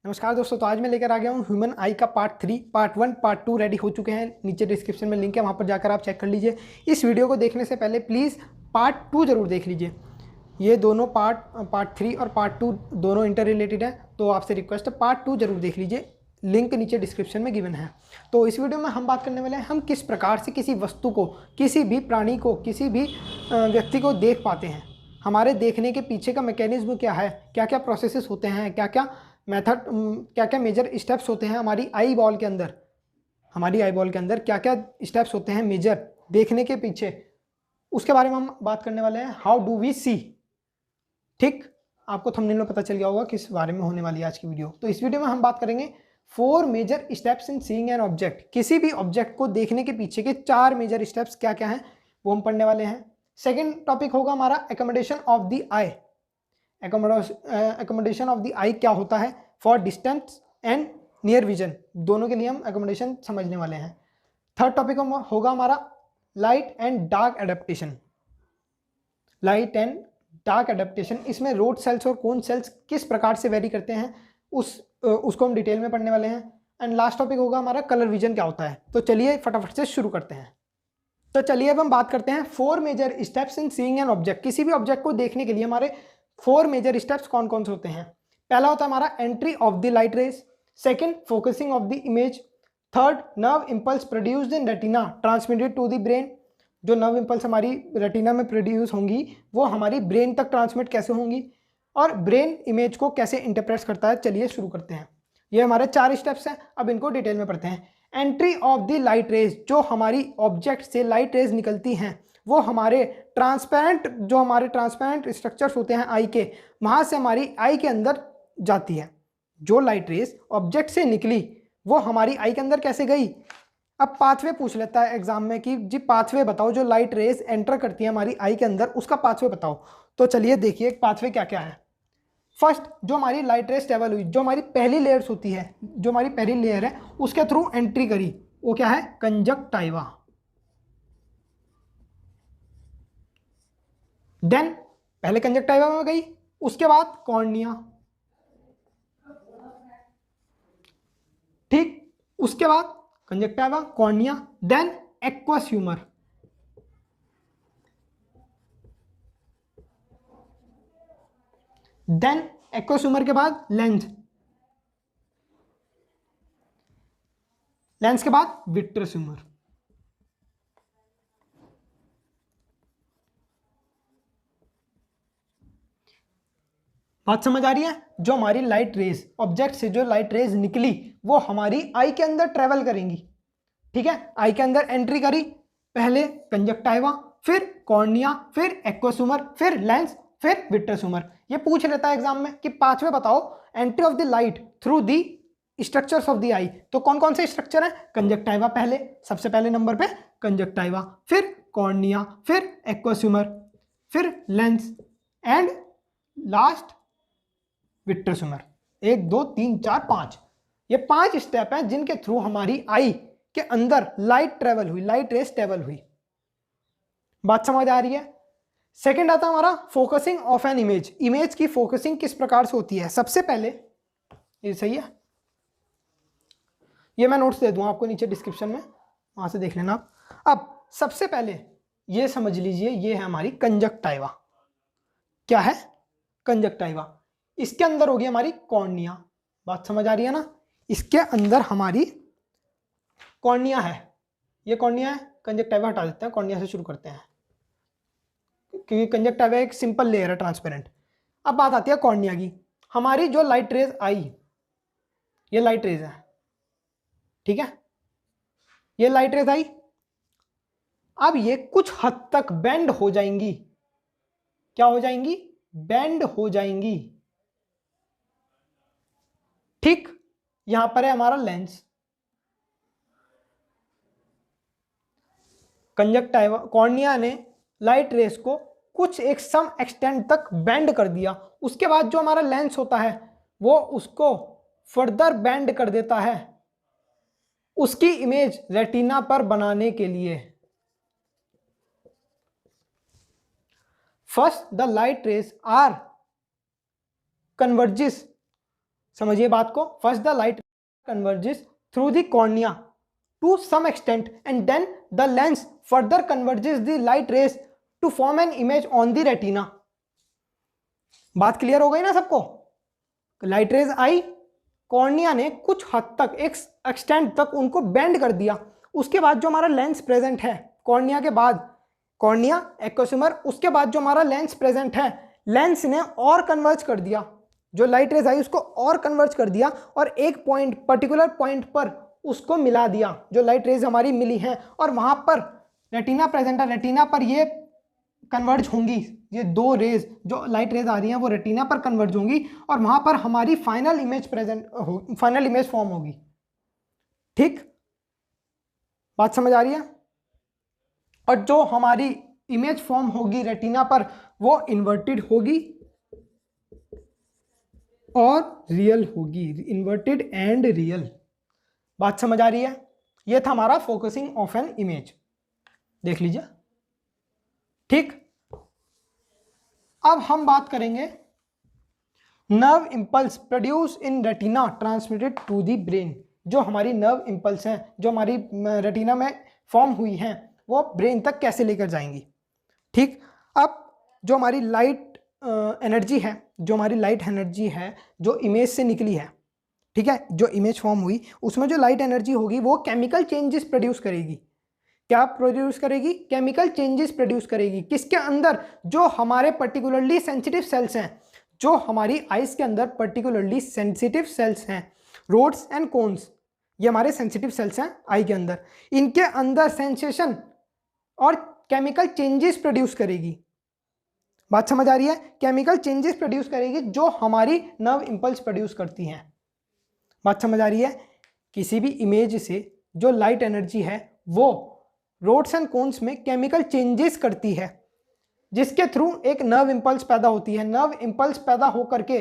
नमस्कार दोस्तों, तो आज मैं लेकर आ गया हूँ ह्यूमन आई का पार्ट 3, पार्ट 1, पार्ट 2 रेडी हो चुके हैं। नीचे डिस्क्रिप्शन में लिंक है, वहाँ पर जाकर आप चेक कर लीजिए। इस वीडियो को देखने से पहले प्लीज़ पार्ट 2 जरूर देख लीजिए। ये दोनों पार्ट 3 और पार्ट 2 दोनों इंटर रिलेटेड है, तो आपसे रिक्वेस्ट है पार्ट 2 जरूर देख लीजिए। लिंक नीचे डिस्क्रिप्शन में गिवन है। तो इस वीडियो में हम बात करने वाले हैं हम किस प्रकार से किसी वस्तु को, किसी भी प्राणी को, किसी भी व्यक्ति को देख पाते हैं। हमारे देखने के पीछे का मैकेनिज्म क्या है, क्या क्या प्रोसेसेस होते हैं, क्या क्या मेथड, क्या क्या मेजर स्टेप्स होते हैं हमारी आई बॉल के अंदर। हमारी आई बॉल के अंदर क्या क्या स्टेप्स होते हैं मेजर देखने के पीछे, उसके बारे में हम बात करने वाले हैं। हाउ डू वी सी। ठीक, आपको थंबनेल में पता चल गया होगा किस बारे में होने वाली है आज की वीडियो। तो इस वीडियो में हम बात करेंगे 4 major steps in seeing an object. किसी भी ऑब्जेक्ट को देखने के पीछे के 4 मेजर स्टेप्स क्या क्या हैं वो हम पढ़ने वाले हैं। सेकेंड टॉपिक होगा हमारा accommodation of the eye. Accommodation of the eye क्या होता है, for distance and near vision, दोनों के लिए हम एकोमोडेशन समझने वाले हैं। थर्ड टॉपिक होगा हमारा light and dark adaptation. Light and dark adaptation, इसमें रोड सेल्स और कोन सेल्स किस प्रकार से वेरी करते हैं उसको हम डिटेल में पढ़ने वाले हैं। एंड लास्ट टॉपिक होगा हमारा कलर विजन क्या होता है। तो चलिए फटाफट से शुरू करते हैं। तो चलिए अब हम बात करते हैं 4 major steps in seeing an object. किसी भी ऑब्जेक्ट को देखने के लिए हमारे 4 मेजर स्टेप्स कौन कौन से होते हैं। पहला होता है हमारा entry of the light rays, second focusing of the image, third nerve impulse produced in retina transmitted to the brain. जो नर्व इंपल्स हमारी रेटिना में प्रोड्यूस होंगी वो हमारी ब्रेन तक ट्रांसमिट कैसे होंगी, और ब्रेन इमेज को कैसे इंटरप्रेट करता है। चलिए शुरू करते हैं। ये हमारे 4 स्टेप्स हैं, अब इनको डिटेल में पढ़ते हैं। Entry of the light raise, जो हमारी ऑब्जेक्ट से लाइट रेज निकलती हैं वो हमारे ट्रांसपेरेंट स्ट्रक्चर्स होते हैं आई के, वहाँ से हमारी आई के अंदर जाती है। जो लाइट रेज ऑब्जेक्ट से निकली वो हमारी आई के अंदर कैसे गई। अब पाथवे पूछ लेता है एग्जाम में कि जी पाथवे बताओ, जो लाइट रेज एंटर करती है हमारी आई के अंदर उसका पाथवे बताओ। तो चलिए देखिए पाथवे क्या क्या है। फर्स्ट, जो हमारी लाइट रेज ट्रेवल हुई, जो हमारी पहली लेयर्स होती है, जो हमारी पहली लेयर है उसके थ्रू एंट्री करी, वो क्या है, कंजक्टाइवा। देन पहले कंजक्टाइवा में गई, उसके बाद कॉर्निया, ठीक, उसके बाद conjunctiva, cornea, then aqueous humour, then aqueous humour के बाद लेंस, लेंस के बाद विट्रस ह्यूमर। बात समझ आ रही है। जो हमारी लाइट रेज ऑब्जेक्ट से जो लाइट रेज निकली वो हमारी आई के अंदर ट्रेवल करेंगी, ठीक है। आई के अंदर एंट्री करी, पहले कंजक्टाइवा, फिर कॉर्निया, फिर एक्वस ह्यूमर, फिर लेंस, फिर विट्रस ह्यूमर। ये पूछ लेता है एग्जाम में कि पांचवे बताओ entry of the light through the structures of the eye. तो कौन कौन से स्ट्रक्चर है, कंजक्टाइवा पहले, सबसे पहले नंबर पे कंजक्टाइवा, फिर कॉर्निया, फिर एक्वस ह्यूमर, फिर lens, and last vitreous humour. 1 2 3 4 5, ये 5 स्टेप हैं जिनके थ्रू हमारी आई के अंदर लाइट ट्रेवल हुई, लाइट रेस ट्रेवल हुई। बात समझ आ रही है। सेकंड आता हमारा focusing of an image. Image की फोकसिंग किस प्रकार से होती है। सबसे पहले, ये सही है, ये मैं नोट्स दे दूंगा आपको नीचे डिस्क्रिप्शन में, वहां से देख लेना आप। अब सबसे पहले ये समझ लीजिए, ये है हमारी कंजक्टाइवा। क्या है, कंजक्टाइवा। इसके अंदर होगी हमारी कॉर्निया। बात समझ आ रही है ना। इसके अंदर हमारी कॉर्निया है, ये कॉर्निया है। कंजक्टाइवा हटा देते हैं, कॉर्निया से शुरू करते हैं क्योंकि कंजक्टाइवा एक सिंपल लेयर है, ट्रांसपेरेंट। अब बात आती है कॉर्निया की। हमारी जो लाइट रेज आई, ये लाइट रेज है, ठीक है, ये लाइट रेज आई। अब ये कुछ हद तक बेंड हो जाएंगी। क्या हो जाएंगी, बेंड हो जाएंगी, ठीक। यहां पर है हमारा लेंस, कंजक्टाइवा, कॉर्निया ने लाइट रेस को कुछ एक सम एक्सटेंट तक बेंड कर दिया। उसके बाद जो हमारा लेंस होता है वो उसको फर्दर बेंड कर देता है उसकी इमेज रेटिना पर बनाने के लिए। First the light rays are converges समझिए बात को। First the light converges through the cornea to some extent and then the lens further converges the light rays to form an image on the retina. बात clear हो गई ना सबको? Light rays आई, cornea ने कुछ हद तक एक एक्सटेंट तक उनको बेंड कर दिया, उसके बाद जो हमारा लेंस प्रेजेंट है कॉर्निया के बाद, कॉर्निया एक्वोस्यूमर, उसके बाद जो हमारा लेंस प्रेजेंट है, लेंस ने और कन्वर्ज कर दिया, जो लाइट रेज आई उसको और कन्वर्ज कर दिया और एक पॉइंट, पर्टिकुलर पॉइंट पर उसको मिला दिया, जो लाइट रेज हमारी मिली हैं, और वहां पर रेटिना प्रेजेंट है, रेटिना पर ये कन्वर्ज होंगी, ये दो रेज जो लाइट रेज आ रही हैं वो रेटिना पर कन्वर्ज होंगी और वहां पर हमारी फाइनल इमेज प्रेजेंट हो, फाइनल इमेज फॉर्म होगी। ठीक, बात समझ आ रही है? और जो हमारी इमेज फॉर्म होगी रेटिना पर वो इन्वर्टेड होगी और रियल होगी, इन्वर्टेड एंड रियल। बात समझ आ रही है? ये था हमारा फोकसिंग ऑफ एन इमेज, देख लीजिए। ठीक, अब हम बात करेंगे nerve impulse produce in retina transmitted to the brain. जो हमारी नर्व इंपल्स हैं जो हमारी रेटिना में फॉर्म हुई हैं वो ब्रेन तक कैसे लेकर जाएंगी। ठीक, अब जो हमारी लाइट एनर्जी है, जो हमारी लाइट एनर्जी है जो इमेज से निकली है, ठीक है, जो इमेज फॉर्म हुई उसमें जो लाइट एनर्जी होगी वो केमिकल चेंजेस प्रोड्यूस करेगी। क्या प्रोड्यूस करेगी? केमिकल चेंजेस प्रोड्यूस करेगी। किसके अंदर? जो हमारे पर्टिकुलरली सेंसिटिव सेल्स हैं, जो हमारी आइज के अंदर पर्टिकुलरली सेंसिटिव सेल्स हैं, रोड्स एंड कोन्स, ये हमारे सेंसिटिव सेल्स हैं आई के अंदर, इनके अंदर सेंसेशन और केमिकल चेंजेस प्रोड्यूस करेगी। बात समझ आ रही है? केमिकल चेंजेस प्रोड्यूस करेगी जो हमारी नर्व इंपल्स प्रोड्यूस करती हैं। बात समझ आ रही है? किसी भी इमेज से जो लाइट एनर्जी है वो रोड्स एंड कोन्स में केमिकल चेंजेस करती है, जिसके थ्रू एक नर्व इंपल्स पैदा होती है। नर्व इंपल्स पैदा होकर के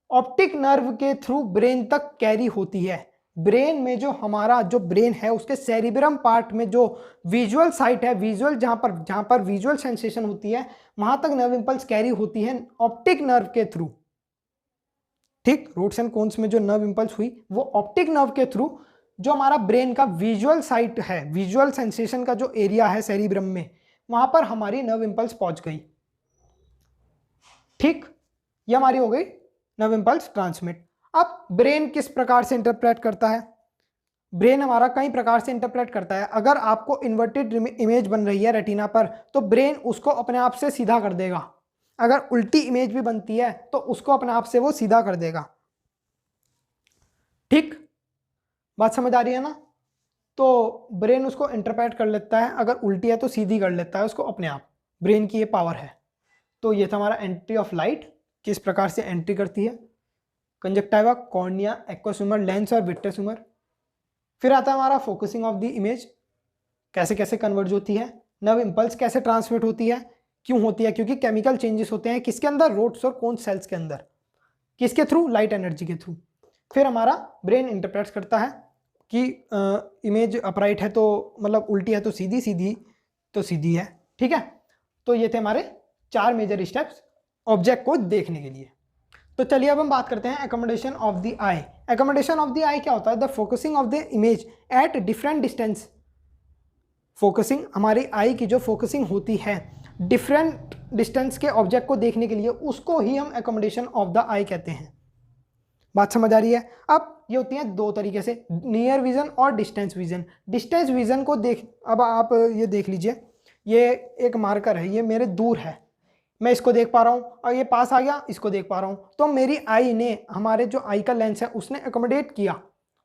ऑप्टिक नर्व के थ्रू ब्रेन तक कैरी होती है। ब्रेन में जो हमारा जो ब्रेन है उसके सेरिब्रम पार्ट में जो विजुअल साइट है, विजुअल जहां पर विजुअल सेंसेशन होती है, वहां तक नर्व इंपल्स कैरी होती है ऑप्टिक नर्व के थ्रू। ठीक, रोड्स एंड कोन्स में जो नर्व इंपल्स हुई वो ऑप्टिक नर्व के थ्रू जो हमारा ब्रेन का विजुअल साइट है, विजुअल सेंसेशन का जो एरिया है सेरिब्रम में, वहां पर हमारी नर्व इंपल्स पहुंच गई। ठीक, ये हमारी हो गई नर्व इंपल्स ट्रांसमिट। अब ब्रेन किस प्रकार से इंटरप्रेट करता है? ब्रेन हमारा कई प्रकार से इंटरप्रेट करता है। अगर आपको इन्वर्टेड इमेज बन रही है रेटिना पर तो ब्रेन उसको अपने आप से सीधा कर देगा। अगर उल्टी इमेज भी बनती है तो उसको अपने आप से वो सीधा कर देगा। ठीक, बात समझ आ रही है ना? तो ब्रेन उसको इंटरप्रेट कर लेता है, अगर उल्टी है तो सीधी कर लेता है उसको अपने आप। ब्रेन की ये पावर है। तो ये था हमारा एंट्री ऑफ लाइट, किस प्रकार से एंट्री करती है, कंजक्टिवा, कॉर्निया, एक्वोस्यूमर, लेंस और विट्रोस्यूमर। फिर आता है हमारा फोकसिंग ऑफ द इमेज, कैसे कैसे कन्वर्ज होती है, नर्व इंपल्स कैसे ट्रांसमिट होती है, क्यों होती है, क्योंकि केमिकल चेंजेस होते हैं किसके अंदर, रोड्स और कोन सेल्स के अंदर, किसके थ्रू, लाइट एनर्जी के थ्रू। फिर हमारा ब्रेन इंटरप्रेट करता है कि इमेज अपराइट है तो मतलब उल्टी है तो सीधी, सीधी तो सीधी है। ठीक है, तो ये थे हमारे 4 मेजर स्टेप्स ऑब्जेक्ट को देखने के लिए। तो चलिए अब हम बात करते हैं accommodation of the eye. Accommodation of the eye क्या होता है? The focusing of the image at different distance. Focusing, हमारी आई की जो फोकसिंग होती है डिफरेंट डिस्टेंस के ऑब्जेक्ट को देखने के लिए, उसको ही हम एकोमोडेशन ऑफ द आई कहते हैं। बात समझ आ रही है? अब ये होती है 2 तरीके से, नियर विजन और डिस्टेंस विजन। डिस्टेंस विजन को अब आप ये देख लीजिए, ये एक मार्कर है, ये मेरे दूर है, मैं इसको देख पा रहा हूँ, और ये पास आ गया, इसको देख पा रहा हूँ। तो मेरी आई ने, हमारे जो आई का लेंस है उसने एकोमोडेट किया,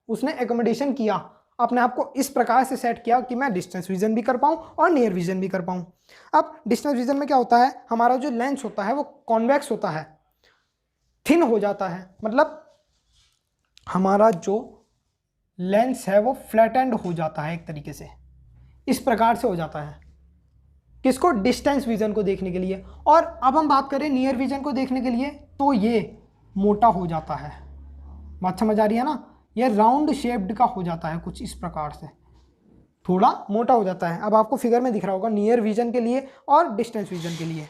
उसने एकोमोडेशन किया, अपने आप को इस प्रकार से सेट किया कि मैं डिस्टेंस विजन भी कर पाऊँ और नियर विजन भी कर पाऊँ। अब डिस्टेंस विजन में क्या होता है, हमारा जो लेंस होता है वो कॉन्वेक्स होता है, थिन हो जाता है, मतलब हमारा जो लेंस है वो फ्लैटेंड हो जाता है एक तरीके से, इस प्रकार से हो जाता है। किसको? डिस्टेंस विजन को देखने के लिए। और अब हम बात करें नियर विजन को देखने के लिए, तो ये मोटा हो जाता है। बात समझ आ रही है ना? ये राउंड शेप्ड का हो जाता है कुछ इस प्रकार से, थोड़ा मोटा हो जाता है। अब आपको फिगर में दिख रहा होगा नियर विजन के लिए और डिस्टेंस विजन के लिए।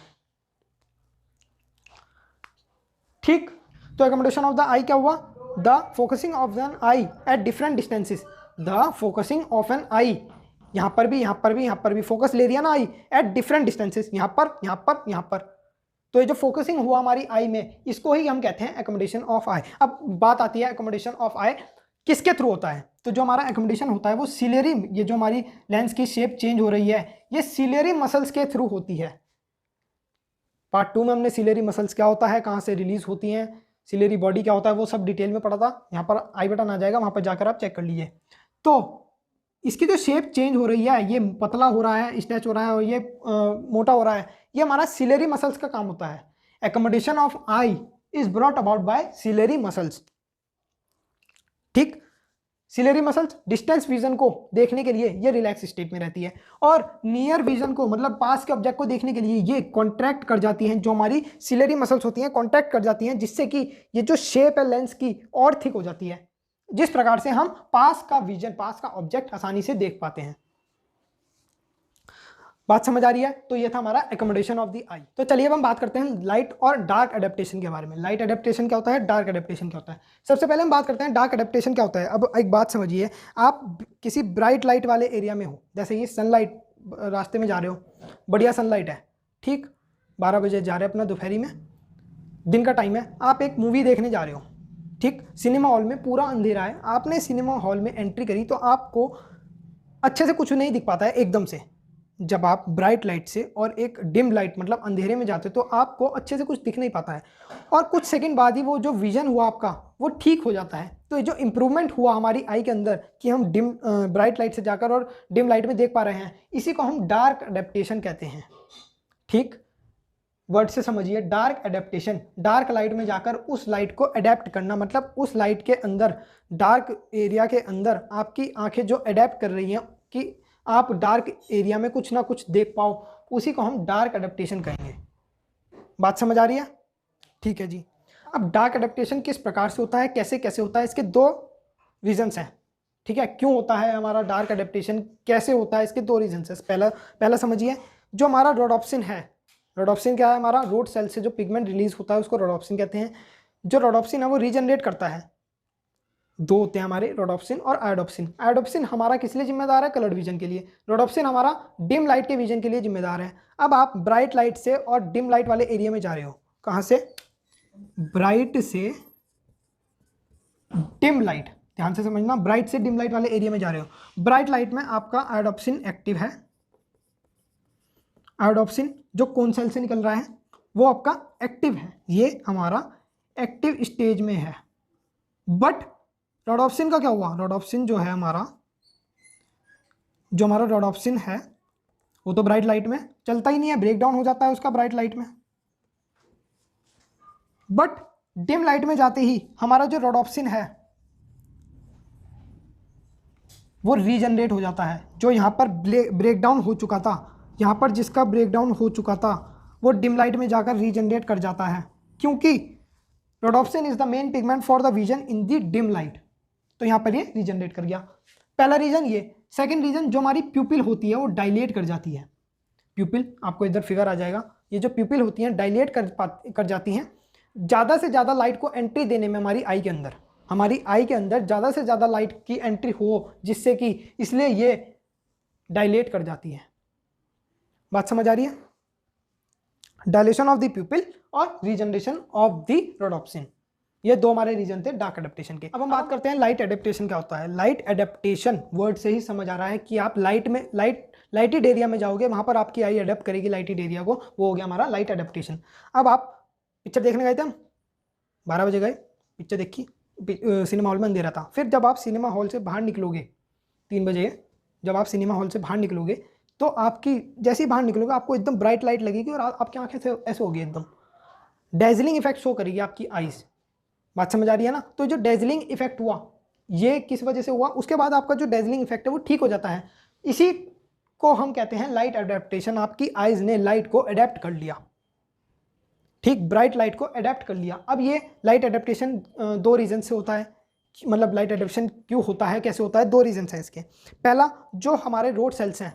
ठीक, तो एकोमोडेशन ऑफ द आई क्या हुआ? The focusing of an eye at different distances, the focusing of an eye, यहाँ पर भी यहाँ पर भी यहाँ पर भी फोकस ले रही है ना आई एट डिफरेंट डिस्टेंसेस, यहाँ पर यहाँ पर यहाँ पर। तो ये जो फोकसिंग हुआ हमारी आई में, इसको ही हम कहते हैं एकोमोडेशन ऑफ आई। अब बात आती है एकोमोडेशन ऑफ आई किसके थ्रू होता है। तो जो हमारा एकोमोडेशन होता है वो सिलेरी, ये जो हमारी लेंस की शेप चेंज हो रही है ये सिलेरी मसल्स के थ्रू होती है। पार्ट 2 में हमने सिलेरी मसल्स क्या होता है, कहाँ से रिलीज होती हैं, सिलेरी बॉडी क्या होता है, वो सब डिटेल में पढ़ा था। यहाँ पर आई बटन आ जाएगा, वहाँ पर जाकर आप चेक कर लीजिए। तो इसकी जो शेप चेंज हो रही है, ये पतला हो रहा है, स्ट्रेच हो रहा है और ये मोटा हो रहा है, ये हमारा सिलेरी मसल्स का काम होता है। Accommodation of eye is brought about by ciliary muscles. ठीक, सिलेरी मसल्स डिस्टेंस विजन को देखने के लिए ये रिलैक्स स्टेट में रहती है, और नियर विजन को मतलब पास के ऑब्जेक्ट को देखने के लिए ये कॉन्ट्रैक्ट कर जाती हैं। जो हमारी सिलेरी मसल्स होती हैं कॉन्ट्रैक्ट कर जाती हैं, जिससे कि ये जो शेप है लेंस की और थिक हो जाती है, जिस प्रकार से हम पास का विजन, पास का ऑब्जेक्ट आसानी से देख पाते हैं। बात समझ आ रही है। तो ये था हमारा एकोमोडेशन ऑफ द आई। तो चलिए अब हम बात करते हैं लाइट और डार्क एडेप्टेशन के बारे में। लाइट एडेप्टेशन क्या होता है, डार्क एडेप्टेशन क्या होता है। सबसे पहले हम बात करते हैं डार्क एडेप्टेशन क्या होता है। अब एक बात समझिए, आप किसी ब्राइट लाइट वाले एरिया में हो, जैसे ये सनलाइट, रास्ते में जा रहे हो, बढ़िया सनलाइट है, ठीक, 12 बजे जा रहे हैं अपना, दोपहरी में, दिन का टाइम है, आप एक मूवी देखने जा रहे हो, ठीक, सिनेमा हॉल में पूरा अंधेरा है, आपने सिनेमा हॉल में एंट्री करी तो आपको अच्छे से कुछ नहीं दिख पाता है एकदम से। जब आप ब्राइट लाइट से और एक डिम लाइट मतलब अंधेरे में जाते हो तो आपको अच्छे से कुछ दिख नहीं पाता है, और कुछ सेकंड बाद ही वो जो विजन हुआ आपका वो ठीक हो जाता है। तो ये जो इम्प्रूवमेंट हुआ हमारी आई के अंदर कि हम ब्राइट लाइट से जाकर और डिम लाइट में देख पा रहे हैं, इसी को हम डार्क एडेप्टेशन कहते हैं। ठीक, वर्ड से समझिए, डार्क एडेप्टेशन, डार्क लाइट में जाकर उस लाइट को अडेप्ट करना, मतलब उस लाइट के अंदर, डार्क एरिया के अंदर आपकी आंखें जो अडेप्ट कर रही हैं कि आप डार्क एरिया में कुछ ना कुछ देख पाओ, उसी को हम डार्क एडेप्टेशन कहेंगे। बात समझ आ रही है? ठीक है जी। अब डार्क एडेप्टेशन किस प्रकार से होता है, कैसे कैसे होता है, इसके 2 रीजंस हैं। ठीक है, क्यों होता है हमारा डार्क एडेप्टेशन, कैसे होता है, इसके 2 रीजंस हैं। पहला समझिए, जो हमारा रोडोप्सिन है, रोडोप्सिन क्या है, हमारा रोड सेल से जो पिगमेंट रिलीज होता है उसको रोडोप्सिन कहते हैं। जो रोडोप्सिन है वो रीजनरेट करता है। 2 होते हैं हमारे, रोडोप्सिन और आयोडोप्सिन। आयोडोप्सिन हमारा किस लिए जिम्मेदार है, कलर्ड विजन के लिए। रोडोप्सिन हमारा डिम लाइट के विजन के लिए जिम्मेदार है। अब आप ब्राइट लाइट से और डिम लाइट वाले एरिया में जा रहे हो, कहाँ से, ब्राइट से डिम लाइट, ध्यान से समझना, ब्राइट से डिम लाइट वाले एरिया में जा रहे हो। ब्राइट लाइट में आपका आयोडोप्सिन एक्टिव है। आयोडोप्सिन जो कोन सेल से निकल रहा है वो आपका एक्टिव है, ये हमारा एक्टिव स्टेज में है। बट रोडोप्सिन का क्या हुआ, रोडोप्सिन जो है हमारा, जो हमारा रोडोप्सिन है वो तो ब्राइट लाइट में चलता ही नहीं है, ब्रेक डाउन हो जाता है उसका ब्राइट लाइट में। बट डिम लाइट में जाते ही हमारा जो रोडोप्सिन है वो रीजनरेट हो जाता है। जो यहाँ पर ब्रेक डाउन हो चुका था, यहाँ पर जिसका ब्रेक डाउन हो चुका था वो डिम लाइट में जाकर रीजनरेट कर जाता है, क्योंकि rhodopsin is the main pigment for the vision in the dim light. तो यहाँ पर ये रीजनरेट कर गया। पहला रीजन ये। सेकंड रीजन, जो हमारी प्यूपिल होती है वो डायलेट कर जाती है। प्यूपिल, आपको इधर फिगर आ जाएगा, ये जो प्यूपिल होती हैं डायलेट कर जाती हैं ज़्यादा से ज़्यादा लाइट को एंट्री देने में हमारी आई के अंदर, हमारी आई के अंदर ज़्यादा से ज़्यादा लाइट की एंट्री हो, जिससे कि इसलिए ये डायलेट कर जाती है। बात समझ आ रही है? डायलेशन ऑफ द प्यूपिल और रीजनरेशन ऑफ द रोडोप्सिन, ये 2 हमारे रीजन थे डार्क एडेप्टेशन के। अब हम बात करते हैं लाइट एडेप्टेशन क्या होता है। लाइट एडेप्टेशन वर्ड से ही समझ आ रहा है कि आप लाइटेड एरिया में जाओगे, वहां पर आपकी आई अडेप्ट करेगी लाइटेड एरिया को, वो हो गया हमारा लाइट एडेप्टेशन। अब आप पिक्चर देखने गए थे, हम 12 बजे गए, पिक्चर देखी, सिनेमा हॉल में अंधेरा था। फिर जब आप सिनेमा हॉल से बाहर निकलोगे 3 बजे, जब आप सिनेमा हॉल से बाहर निकलोगे तो आपकी जैसे ही बाहर निकलोगे आपको एकदम ब्राइट लाइट लगेगी और आपकी आंखें से ऐसे होगी, एकदम डेजलिंग इफेक्ट शो करेगी आपकी आईज। बात समझ आ रही है ना? तो जो डेजलिंग इफेक्ट हुआ ये किस वजह से हुआ, उसके बाद आपका जो डेजलिंग इफेक्ट है वो ठीक हो जाता है। इसी को हम कहते हैं लाइट एडेप्टेशन। आपकी आईज ने लाइट को अडेप्ट कर लिया, ठीक, ब्राइट लाइट को अडेप्ट कर लिया। अब ये लाइट एडेप्टेशन 2 रीजन से होता है, मतलब लाइट एडेप्टेशन क्यों होता है, कैसे होता है, 2 रीजन है इसके। पहला, जो हमारे रोड सेल्स हैं,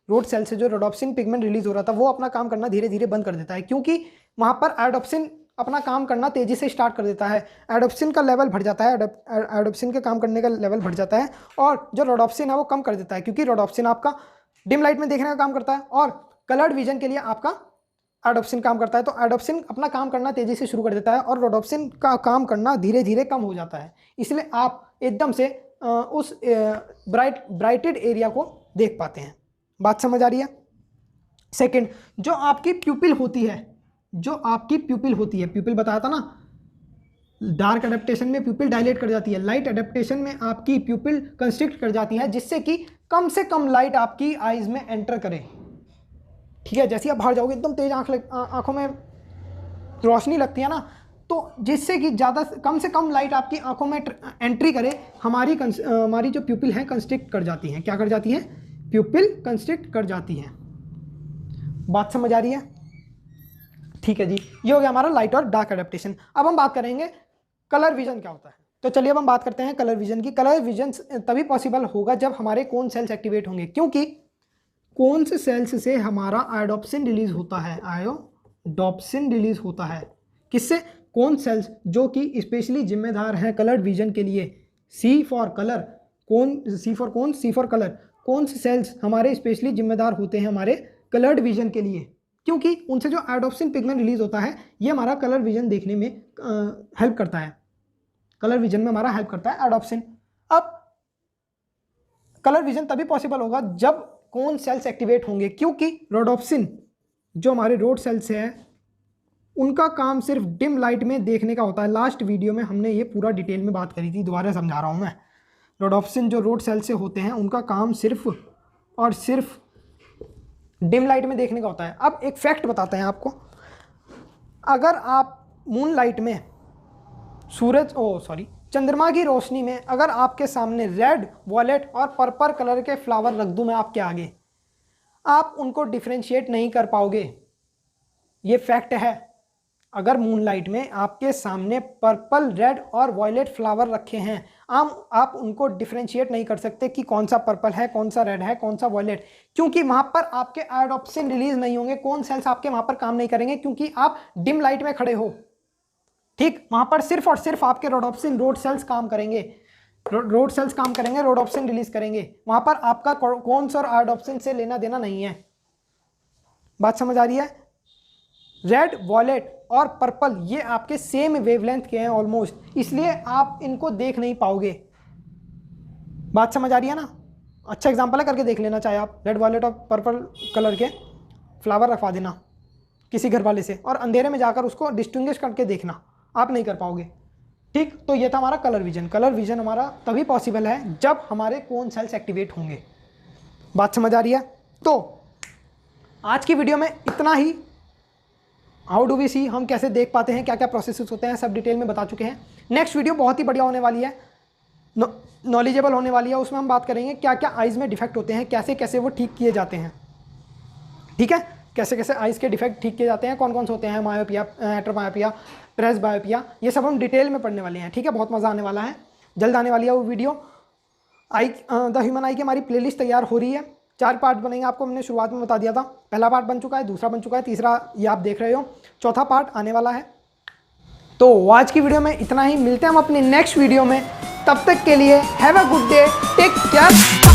रोड सेल से जो रोडोप्सिन पिगमेंट रिलीज हो रहा था वो अपना काम करना धीरे धीरे बंद कर देता है, क्योंकि वहाँ पर आयोडोप्सिन अपना काम करना तेज़ी से स्टार्ट कर देता है, एडोप्सिन का लेवल बढ़ जाता है, एडोप्सिन के काम करने का लेवल बढ़ जाता है, और जो रोडोप्सिन है वो कम कर देता है, क्योंकि रोडोप्सिन आपका डिम लाइट में देखने का काम करता है और कलर्ड विजन के लिए आपका एडोप्सिन काम करता है। तो एडोप्सिन अपना काम करना तेज़ी से शुरू कर देता है और रोडोप्सिन का काम करना धीरे धीरे कम हो जाता है, इसलिए आप एकदम से उस ब्राइटेड एरिया को देख पाते हैं। बात समझ आ रही है? सेकंड, जो आपकी प्यूपिल होती है, प्यूपिल बताया था ना, डार्क एडेप्टेशन में प्यूपिल डायलेट कर जाती है, लाइट एडेप्टेशन में आपकी प्यूपिल कंस्ट्रिक्ट कर जाती है, जिससे कि कम से कम लाइट आपकी आईज में एंटर करे। ठीक है, जैसे आप बाहर जाओगे एकदम तेज आंखों में रोशनी लगती है ना, तो जिससे कि कम से कम लाइट आपकी आंखों में एंट्री करे, हमारी जो प्यूपिल है कंस्ट्रिक्ट कर जाती हैं। क्या कर जाती है? प्यूपिल कंस्ट्रिक्ट कर जाती है। बात समझ आ रही है? ठीक है जी, ये हो गया हमारा लाइट और डार्क एडेप्टेशन। अब हम बात करेंगे कलर विजन क्या होता है। तो चलिए अब हम बात करते हैं कलर विजन की। कलर विजन तभी पॉसिबल होगा जब हमारे कौन सेल्स एक्टिवेट होंगे, क्योंकि कौन से सेल्स से हमारा आयोडोप्सिन रिलीज होता है, आयोडोप्सिन रिलीज होता है। किससे? कौन सेल्स जो कि स्पेशली जिम्मेदार हैं कलर विजन के लिए। C for colour, C for colour. कौन से सेल्स हमारे स्पेशली जिम्मेदार होते हैं हमारे कलर्ड विजन के लिए, क्योंकि उनसे जो आयोडोप्सिन पिगमेंट रिलीज होता है ये हमारा कलर विजन देखने में हेल्प करता है, कलर विजन में हमारा हेल्प करता है आयोडोप्सिन। अब कलर विजन तभी पॉसिबल होगा जब कौन सेल्स एक्टिवेट होंगे, क्योंकि रोडोप्सिन जो हमारे रोड सेल्स हैं उनका काम सिर्फ डिम लाइट में देखने का होता है। लास्ट वीडियो में हमने ये पूरा डिटेल में बात करी थी, दोबारा समझा रहा हूँ मैं। रोडोप्सिन जो रोड सेल से होते हैं उनका काम सिर्फ और सिर्फ डिम लाइट में देखने का होता है। अब एक फैक्ट बताते हैं आपको, अगर आप मून लाइट में चंद्रमा की रोशनी में अगर आपके सामने रेड, वॉयलेट और पर्पल कलर के फ्लावर रख दूं मैं आपके आगे, आप उनको डिफ्रेंशिएट नहीं कर पाओगे। ये फैक्ट है। अगर मूनलाइट में आपके सामने पर्पल, रेड और वॉयलेट फ्लावर रखे हैं, आप उनको डिफ्रेंशिएट नहीं कर सकते कि कौन सा पर्पल है, कौन सा रेड है, कौन सा वॉयलेट, क्योंकि वहाँ पर आपके आयोडोप्सिन रिलीज नहीं होंगे, कौन सेल्स आपके वहाँ पर काम नहीं करेंगे, क्योंकि आप डिम लाइट में खड़े हो। ठीक, वहाँ पर सिर्फ और सिर्फ आपके रोडोप्सिन रोड सेल्स काम करेंगे, रोडोप्सिन रिलीज करेंगे। वहाँ पर आपका कौन सा और आयोडोप्सिन से लेना देना नहीं है। बात समझ आ रही है? रेड, वॉयलेट और पर्पल ये आपके सेम वेवलेंथ के हैं ऑलमोस्ट, इसलिए आप इनको देख नहीं पाओगे। बात समझ आ रही है ना? अच्छा एग्जांपल है, करके देख लेना, चाहे आप रेड, वॉयलेट और पर्पल कलर के फ्लावर रखवा देना किसी घर वाले से और अंधेरे में जाकर उसको डिस्टिंग्विश करके देखना, आप नहीं कर पाओगे। ठीक, तो ये था हमारा कलर विजन। कलर विजन हमारा तभी पॉसिबल है जब हमारे कौन सेल्स एक्टिवेट होंगे। बात समझ आ रही है? तो आज की वीडियो में इतना ही। हाउ डू वी सी, हम कैसे देख पाते हैं, क्या क्या प्रोसेसेस होते हैं, सब डिटेल में बता चुके हैं। नेक्स्ट वीडियो बहुत ही बढ़िया होने वाली है, नॉलेजेबल होने वाली है। उसमें हम बात करेंगे क्या क्या आइज़ में डिफेक्ट होते हैं, कैसे कैसे वो ठीक किए जाते हैं। ठीक है, कैसे कैसे आइज़ के डिफेक्ट ठीक किए जाते हैं, कौन कौन से होते हैं, मायोपिया, हेट्रोमायोपिया, प्रेस बायोपिया, ये सब हम डिटेल में पढ़ने वाले हैं। ठीक है, बहुत मज़ा आने वाला है, जल्द आने वाली है वो वीडियो। द ह्यूमन आई की हमारी प्लेलिस्ट तैयार हो रही है, 4 पार्ट बनेंगे, आपको मैंने शुरुआत में बता दिया था। पहला पार्ट बन चुका है, दूसरा बन चुका है, तीसरा ये आप देख रहे हो, चौथा पार्ट आने वाला है। तो आज की वीडियो में इतना ही, मिलते हैं हम अपनी नेक्स्ट वीडियो में। तब तक के लिए have a good day, take care.